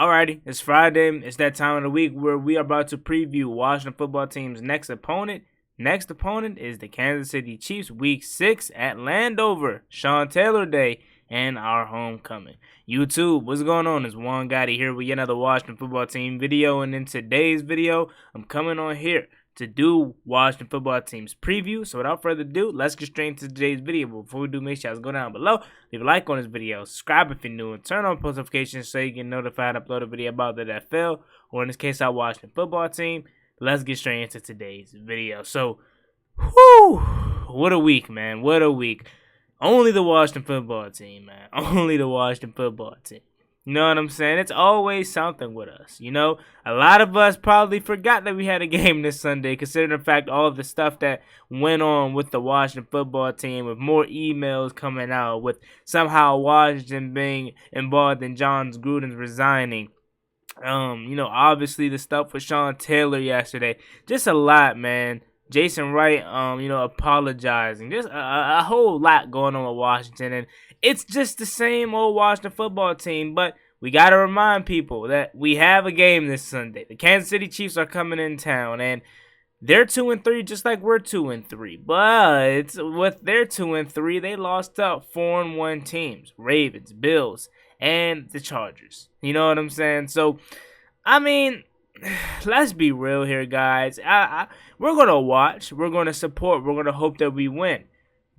Alrighty, it's Friday. It's that time of the week where we are about to preview Washington football team's next opponent. Next opponent is the Kansas City Chiefs, Week 6 at Landover, Sean Taylor Day, and our homecoming. YouTube, what's going on? It's Juan Gotti here with yet another Washington football team video, and in today's video, I'm coming on here to do Washington football team's preview. So without further ado, let's get straight into today's video. But before we do, make sure you guys go down below, leave a like on this video, subscribe if you're new, and turn on post notifications so you get notified I upload a video about the NFL, or in this case, our Washington football team. Let's get straight into today's video. So, whew, what a week, man. What a week. Only the Washington football team, man. Only the Washington football team. You know what I'm saying? It's always something with us. You know, a lot of us probably forgot that we had a game this Sunday, considering the fact all of the stuff that went on with the Washington football team, with more emails coming out, with somehow Washington being involved in John Gruden's resigning. You know, obviously the stuff with Sean Taylor yesterday. Just a lot, man. Jason Wright, apologizing. Just a whole lot going on with Washington, and it's just the same old Washington football team. But we got to remind people that we have a game this Sunday. The Kansas City Chiefs are coming in town, and they're 2-3, just like we're 2-3. But with their 2-3, they lost up 4-1 teams: Ravens, Bills, and the Chargers. You know what I'm saying? So, I mean, let's be real here, guys. We're going to watch. We're going to support. We're going to hope that we win.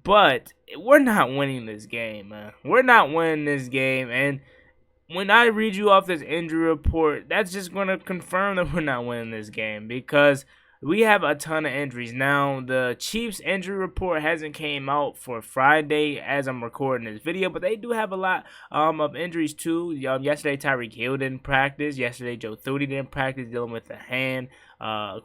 But we're not winning this game, man. We're not winning this game. And when I read you off this injury report, that's just going to confirm that we're not winning this game, because we have a ton of injuries. Now, the Chiefs injury report hasn't came out for Friday as I'm recording this video, but they do have a lot of injuries too. Yesterday, Tyreek Hill didn't practice. Yesterday, Joe Thuney didn't practice, dealing with a hand.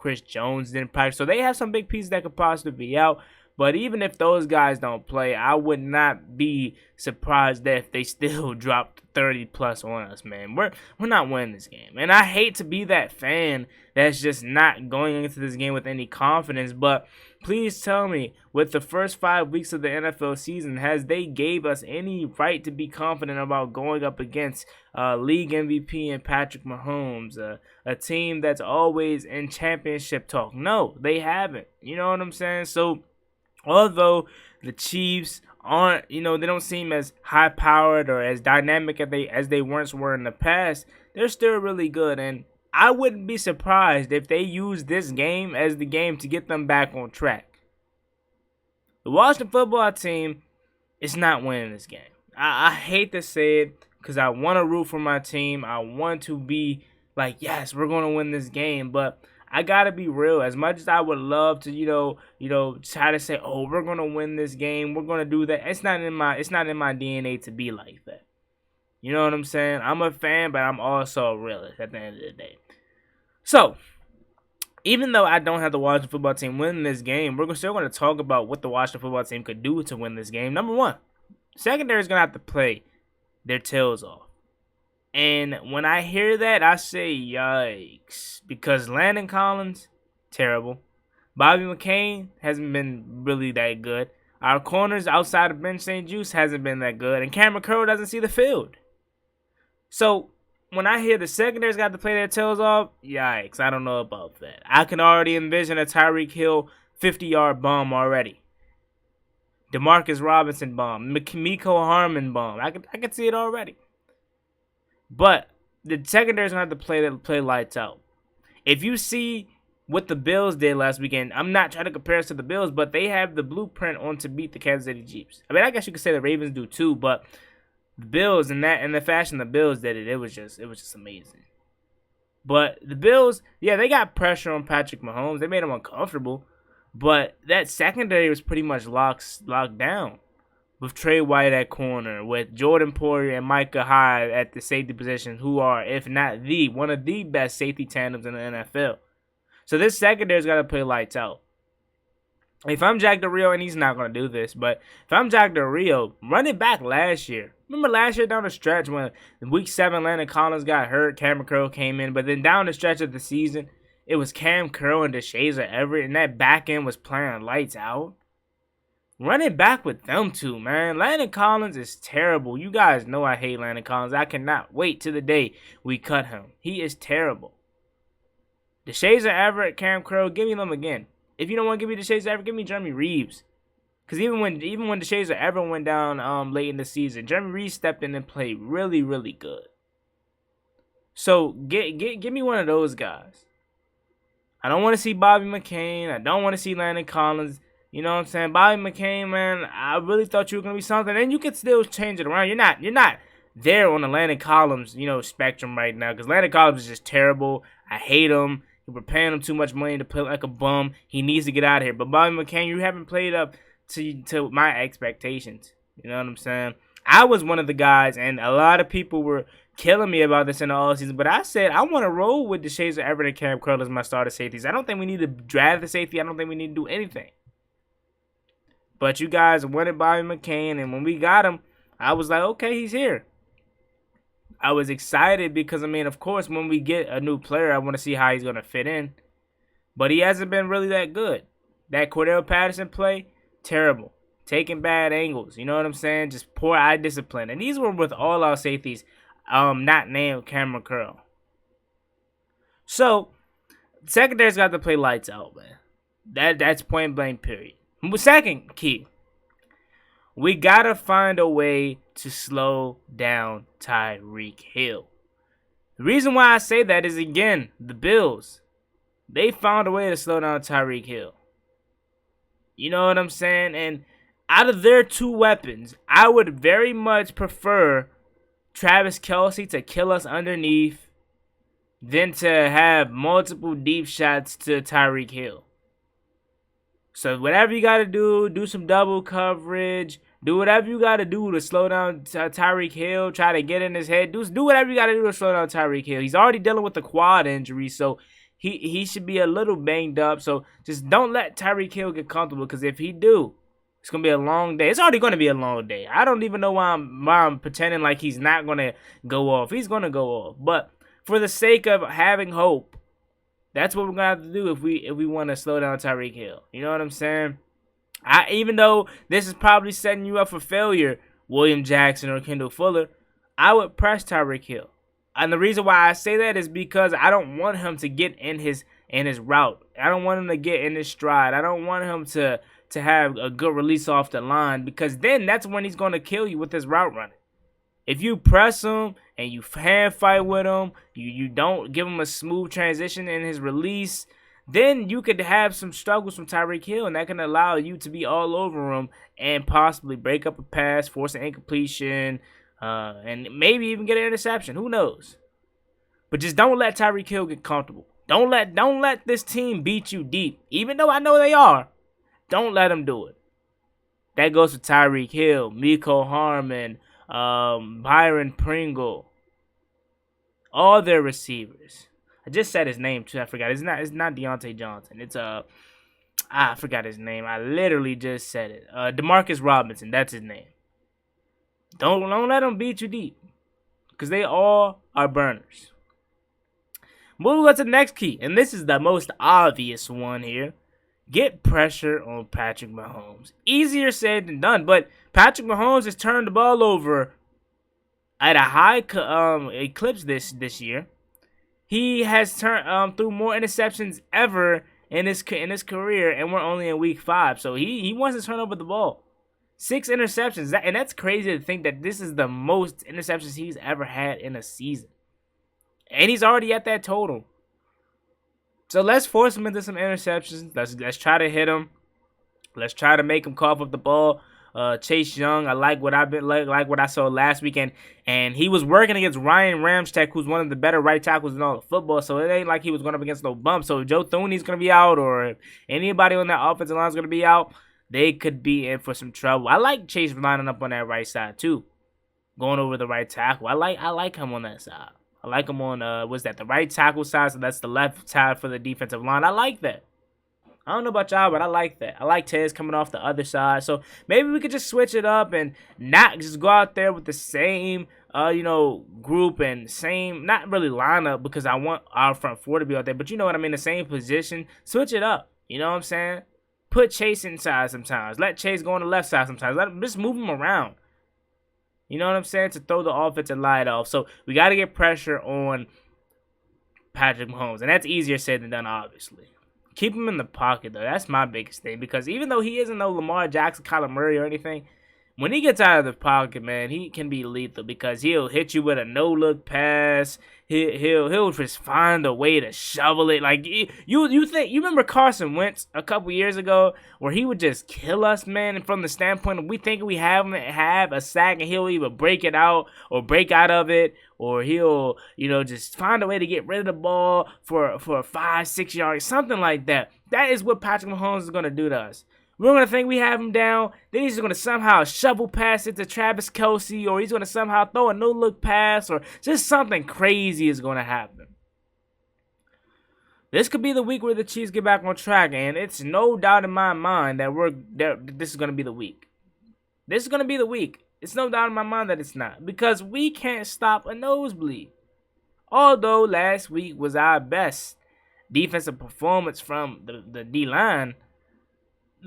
Chris Jones didn't practice. So they have some big pieces that could possibly be out. But even if those guys don't play, I would not be surprised if they still dropped 30+ on us, man. We're not winning this game. And I hate to be that fan that's just not going into this game with any confidence, but please tell me, with the first 5 weeks of the NFL season, has they gave us any right to be confident about going up against league MVP and Patrick Mahomes, a team that's always in championship talk? No, they haven't. You know what I'm saying? So, although the Chiefs aren't, they don't seem as high-powered or as dynamic as they once were in the past, they're still really good. And I wouldn't be surprised if they use this game as the game to get them back on track. The Washington football team is not winning this game. I hate to say it, because I want to root for my team. I want to be like, yes, we're going to win this game, but I gotta be real. As much as I would love to, try to say, "Oh, we're gonna win this game, we're gonna do that," it's not in my DNA to be like that. You know what I'm saying? I'm a fan, but I'm also a realist at the end of the day. So, even though I don't have the Washington football team winning this game, we're still going to talk about what the Washington football team could do to win this game. Number one, secondary is gonna have to play their tails off. And when I hear that, I say, yikes. Because Landon Collins, terrible. Bobby McCain hasn't been really that good. Our corners outside of Ben St. Juste hasn't been that good. And Cameron Curl doesn't see the field. So, when I hear the secondary's got to play their tails off, yikes, I don't know about that. I can already envision a Tyreek Hill 50-yard bomb already. Demarcus Robinson bomb. Miko Harmon bomb. I can see it already. But the secondary's going to have to play lights out. If you see what the Bills did last weekend, I'm not trying to compare us to the Bills, but they have the blueprint on to beat the Kansas City Chiefs. I mean, I guess you could say the Ravens do too, but the Bills, in the fashion the Bills did it, it was just amazing. But the Bills, yeah, they got pressure on Patrick Mahomes. They made him uncomfortable, but that secondary was pretty much locked down. With Trey White at corner, with Jordan Poyer and Micah Hyde at the safety position, who are, if not one of the best safety tandems in the NFL. So this secondary's got to play lights out. If I'm Jack Del Rio, and he's not going to do this, but if I'm Jack Del Rio, run it back last year. Remember last year down the stretch when in Week 7 Landon Collins got hurt, Cameron Curl came in, but then down the stretch of the season, it was Cam Curl and DeShazer Everett, and that back end was playing lights out. Run it back with them two, man. Landon Collins is terrible. You guys know I hate Landon Collins. I cannot wait till the day we cut him. He is terrible. DeShazer Everett, Cam Curl, give me them again. If you don't want to give me DeShazer Everett, give me Jeremy Reeves. Because even when DeShazer Everett went down late in the season, Jeremy Reeves stepped in and played really, really good. So give me one of those guys. I don't want to see Bobby McCain. I don't want to see Landon Collins. You know what I'm saying? Bobby McCain, man, I really thought you were gonna be something. And you can still change it around. You're not there on the Landon Collins, spectrum right now. Because Landon Collins is just terrible. I hate him. We're paying him too much money to play like a bum. He needs to get out of here. But Bobby McCain, you haven't played up to my expectations. You know what I'm saying? I was one of the guys, and a lot of people were killing me about this in the offseason, but I said I want to roll with DeShazer Everett and Cam Curl as my starter safeties. I don't think we need to draft the safety. I don't think we need to do anything. But you guys wanted Bobby McCain, and when we got him, I was like, okay, he's here. I was excited because, of course, when we get a new player, I want to see how he's going to fit in. But he hasn't been really that good. That Cordell Patterson play, terrible. Taking bad angles, you know what I'm saying? Just poor eye discipline. And these were with all our safeties, not named Cameron Curl. So, secondary's got to play lights out, man. That's point blank, period. Second key, we got to find a way to slow down Tyreek Hill. The reason why I say that is, again, the Bills. They found a way to slow down Tyreek Hill. You know what I'm saying? And out of their two weapons, I would very much prefer Travis Kelce to kill us underneath than to have multiple deep shots to Tyreek Hill. So whatever you got to do some double coverage, do whatever you got to do to slow down Tyreek Hill, try to get in his head. Do whatever you got to do to slow down Tyreek Hill. He's already dealing with the quad injury, so he should be a little banged up. So just don't let Tyreek Hill get comfortable, because if he do, it's going to be a long day. It's already going to be a long day. I don't even know why I'm pretending like he's not going to go off. He's going to go off. But for the sake of having hope, that's what we're going to have to do if we want to slow down Tyreek Hill. You know what I'm saying? Even though this is probably setting you up for failure, William Jackson or Kendall Fuller, I would press Tyreek Hill. And the reason why I say that is because I don't want him to get in his route. I don't want him to get in his stride. I don't want him to have a good release off the line, because then that's when he's going to kill you with his route running. If you press him and you hand fight with him, you don't give him a smooth transition in his release, then you could have some struggles from Tyreek Hill, and that can allow you to be all over him and possibly break up a pass, force an incompletion, and maybe even get an interception. Who knows? But just don't let Tyreek Hill get comfortable. Don't let this team beat you deep. Even though I know they are, don't let them do it. That goes for Tyreek Hill, Mecole Hardman, Byron Pringle, all their receivers. I just said his name too. I forgot. It's not Deontay Johnson. It's I forgot his name. I literally just said it. Demarcus Robinson. That's his name. Don't let them beat you deep, because they all are burners. Moving on to the next key, and this is the most obvious one here. Get pressure on Patrick Mahomes. Easier said than done, but Patrick Mahomes has turned the ball over at a high eclipse this year. He has turned threw more interceptions ever in his career, and we're only in week 5. So he wants to turn over the ball. 6 interceptions, and that's crazy to think that this is the most interceptions he's ever had in a season. And he's already at that total. So let's force him into some interceptions. Let's try to hit him. Let's try to make him cough up the ball. Chase Young, I like what I saw last weekend, and he was working against Ryan Ramczyk, who's one of the better right tackles in all of football. So it ain't like he was going up against no bump. So if Joe Thuney's going to be out, or if anybody on that offensive line is going to be out, they could be in for some trouble. I like Chase lining up on that right side too, going over the right tackle. I like him on that side. I like him on the right tackle side, so that's the left side for the defensive line. I like that. I don't know about y'all, but I like that. I like Tez coming off the other side. So maybe we could just switch it up and not just go out there with the same group and same, not really lineup, because I want our front four to be out there, but you know what I mean, the same position. Switch it up. You know what I'm saying? Put Chase inside sometimes. Let Chase go on the left side sometimes. Just move him around. You know what I'm saying? To throw the offensive light off. So we got to get pressure on Patrick Mahomes. And that's easier said than done, obviously. Keep him in the pocket, though. That's my biggest thing. Because even though he isn't no Lamar Jackson, Kyler Murray, or anything, when he gets out of the pocket, man, he can be lethal because he'll hit you with a no-look pass. He'll just find a way to shovel it. Like you remember Carson Wentz a couple years ago where he would just kill us, man. And from the standpoint of we think we have a sack and he'll either break it out or break out of it, or he'll just find a way to get rid of the ball for 5-6 yards, something like that. That is what Patrick Mahomes is gonna do to us. We're going to think we have him down. Then he's going to somehow shovel pass it to Travis Kelce, or he's going to somehow throw a no-look pass, or just something crazy is going to happen. This could be the week where the Chiefs get back on track, and it's no doubt in my mind that this is going to be the week. This is going to be the week. It's no doubt in my mind that it's not, because we can't stop a nosebleed. Although last week was our best defensive performance from the D-line,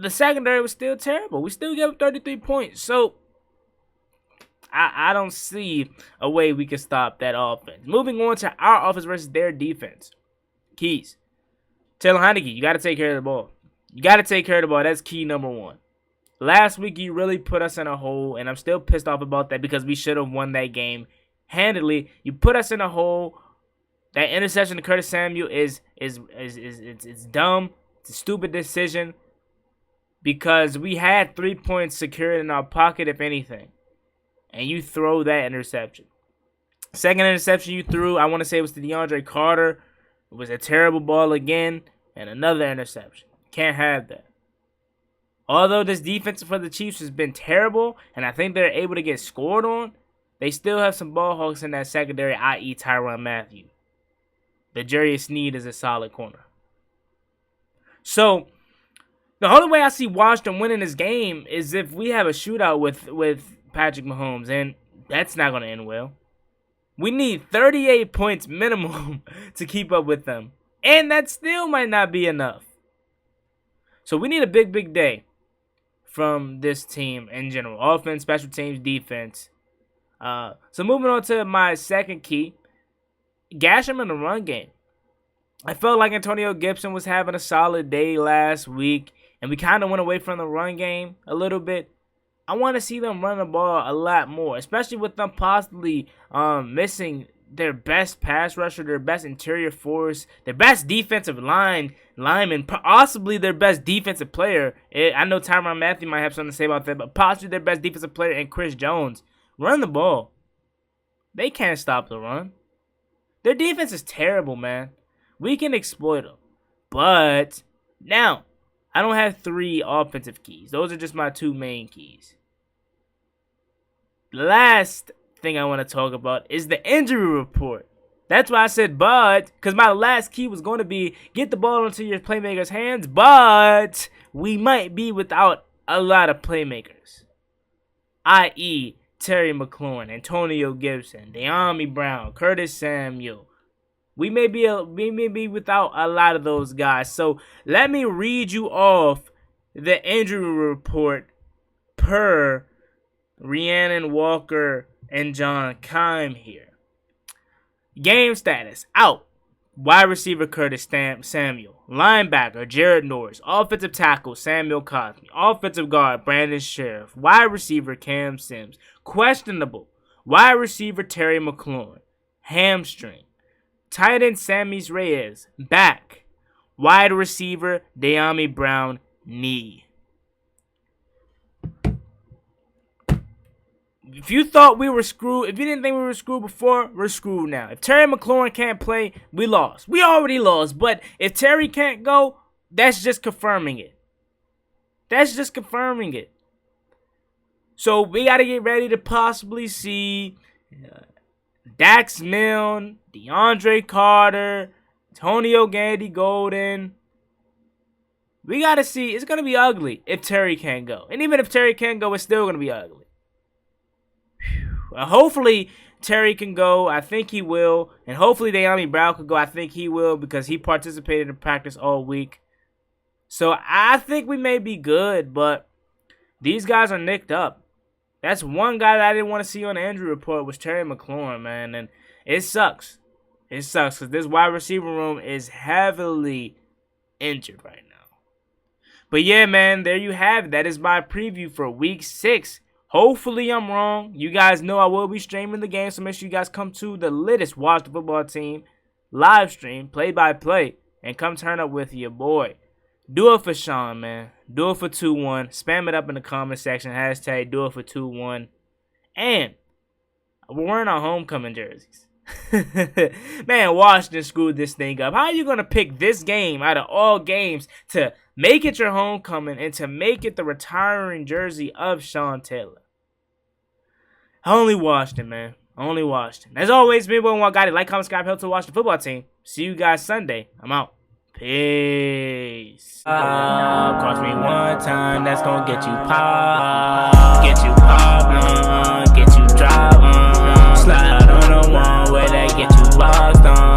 the secondary was still terrible. We still gave up 33 points. So, I don't see a way we can stop that offense. Moving on to our offense versus their defense. Keys. Taylor Heinicke, you got to take care of the ball. You got to take care of the ball. That's key number one. Last week, you really put us in a hole, and I'm still pissed off about that because we should have won that game handedly. You put us in a hole. That interception to Curtis Samuel is dumb. It's a stupid decision. Because we had 3 points secured in our pocket, if anything. And you throw that interception. Second interception you threw, I want to say it was to DeAndre Carter. It was a terrible ball again. And another interception. Can't have that. Although this defense for the Chiefs has been terrible, and I think they're able to get scored on, they still have some ball hawks in that secondary, i.e. Tyrann Mathieu. The Jarius Sneed is a solid corner. So, the only way I see Washington winning this game is if we have a shootout with Patrick Mahomes, and that's not going to end well. We need 38 points minimum to keep up with them, and that still might not be enough. So we need a big day from this team in general. Offense, special teams, defense. So moving on to my second key, gash them in the run game. I felt like Antonio Gibson was having a solid day last week, and we kind of went away from the run game a little bit. I want to see them run the ball a lot more, especially with them possibly missing their best pass rusher, their best interior force, their best defensive lineman, possibly their best defensive player. I know Tyrann Mathieu might have something to say about that, but possibly their best defensive player and Chris Jones. Run the ball. They can't stop the run. Their defense is terrible, man. We can exploit them. But now, I don't have 3 offensive keys. Those are just my 2 main keys. Last thing I want to talk about is the injury report. That's why I said but, because my last key was going to be get the ball into your playmakers' hands, but we might be without a lot of playmakers. I.e., Terry McLaurin, Antonio Gibson, De'Ami Brown, Curtis Samuel. We may be without a lot of those guys. So let me read you off the injury report per Rhiannon Walker and John Keim here. Game status: out. Wide receiver Curtis Samuel. Linebacker Jared Norris. Offensive tackle Samuel Cosmi. Offensive guard Brandon Sheriff. Wide receiver Cam Sims. Questionable. Wide receiver Terry McLaurin. Hamstring. Tight end Sammy Reyes, back. Wide receiver De'Ami Brown, knee. If you thought we were screwed, if you didn't think we were screwed before, we're screwed now. If Terry McLaurin can't play, we lost. We already lost, but if Terry can't go, that's just confirming it. That's just confirming it. So we got to get ready to possibly see Dax Milne, DeAndre Carter, Antonio Gandy Golden. We got to see. It's going to be ugly if Terry can't go. And even if Terry can't go, it's still going to be ugly. Hopefully, Terry can go. I think he will. And hopefully, De'Ami Brown can go. I think he will because he participated in practice all week. So I think we may be good, but these guys are nicked up. That's one guy that I didn't want to see on the injury report was Terry McLaurin, man. And it sucks. It sucks because this wide receiver room is heavily injured right now. But yeah, man, there you have it. That is my preview for Week 6. Hopefully I'm wrong. You guys know I will be streaming the game, so make sure you guys come to the latest Watch the Football Team live stream, play-by-play, and come turn up with your boy. Do it for Sean, man. Do it for 2-1. Spam it up in the comment section. Hashtag do it for 2-1. And we're wearing our homecoming jerseys. Man, Washington screwed this thing up. How are you going to pick this game out of all games to make it your homecoming and to make it the retiring jersey of Sean Taylor? Only Washington, man. Only Washington. As always, me, boy, one guy. Like, comment, subscribe, help to watch the football team. See you guys Sunday. I'm out. Peace. Cost me one time, that's gonna get you pop. Get you pop, get you drop. Slide on the one where they get you lost on.